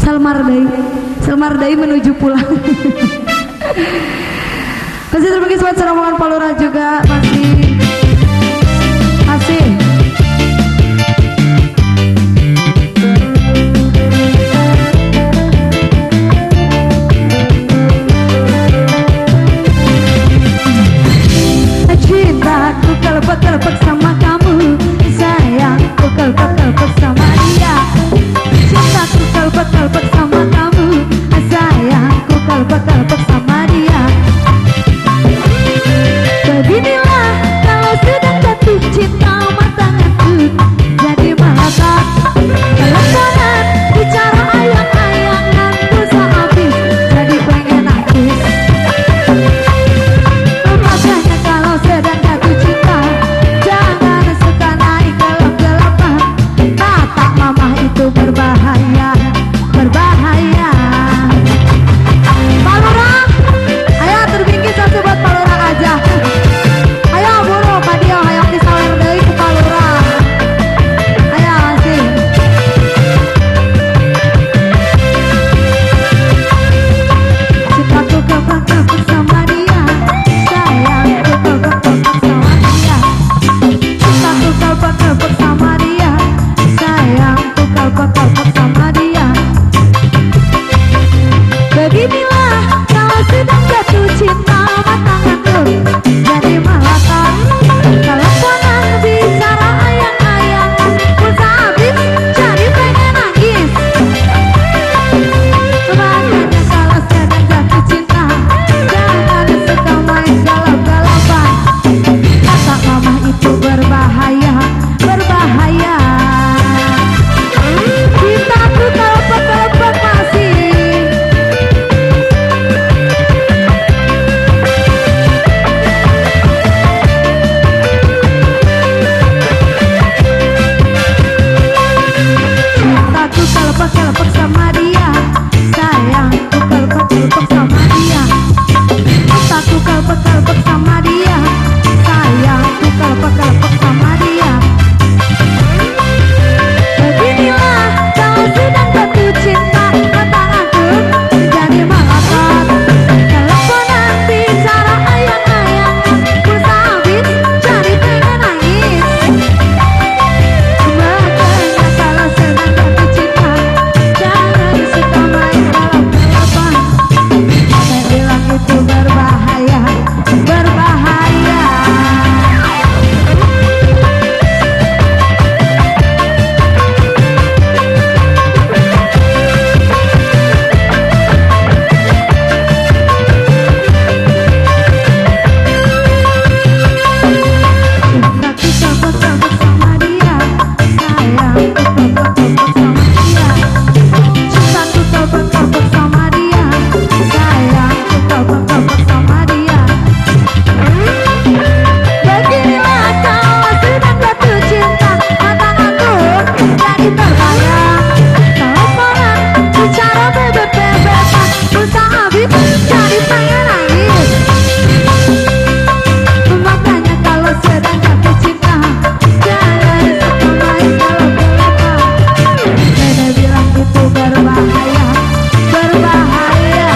Selmar Dai menuju pulang. Masih terima kasih buat rombongan Pak Lurah juga masih. Cintaku kelepek-kelepek sama kamu, sayangku kelepek-kelepek sama dia. Cintaku kelepek-kelepek sama kamu, sayangku kelepek-kelepek sama dia. Beginilah kalau sedang jatuh cinta matanganku jadi melekat. Teleponan bicara ayang-ayangan pulsa habis jadi pengen nangis. Makanya kalau sedang jatuh cinta jangan suka naik gelap-gelapan. Kata mama itu berbahaya, berbahaya. Pak Lurah, ayo terbingkis satu buat Pak Lurah aja. Ayo buru Pak Dio, ayo disawer deui ku Pak Lurah. Ayo sih. Cintaku kelepek-kelepek sama dia, sayangku kelepek-kelepek sama dia. Cintaku kelepek-kelepek sama dia, sayangku kelepek-kelepek sama dia. Beginilah kalau sedang jatuh cinta matanganku jadi melekat. Teleponan bicara ayang-ayangan pulsa habis jadi pengen nangis. Makanya kalau sedang jatuh cinta jangan suka main galap-galapan. Kata mama itu berbahaya, berbahaya. Cintaku kelepek-kelepek masih. Cintaku kelepek-kelepek sama dia, sayangku kelepek-kelepek sama dia. Cintaku kelepek-kelepek sama dia, sayangku kelepek-kelepek sama dia. Beginilah kalau sedang jatuh cinta matanganku jadi melekat. Teleponan bicara ayang-ayangan pulsa habis jadi pengen nangis. Makanya kalau sedang jatuh cinta jangan suka main galap-galapan. Saya bilang itu berbahaya, berbahaya. Cintaku kelepek-kelepek sama dia, sayangku kelepek-kelepek sama dia. Cintaku kelepek-kelepek sama dia, sayangku kelepek-kelepek sama dia. Beginilah kalau sedang jatuh cinta matanganku jadi terbayang. Teleponan bicara bebek-bebekan pulsa habis jadi pengen nangis. Makanya kalau sedang jatuh cinta jangan suka main galap-galapan. Nenek bilang itu berbahaya, berbahaya.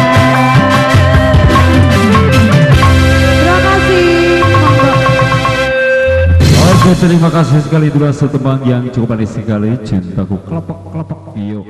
Terima kasih. Monggo. Oke, terima kasih sekali dua setembang yang cukup manis sekali. Cintaku kelepek-kelepek. Yuk.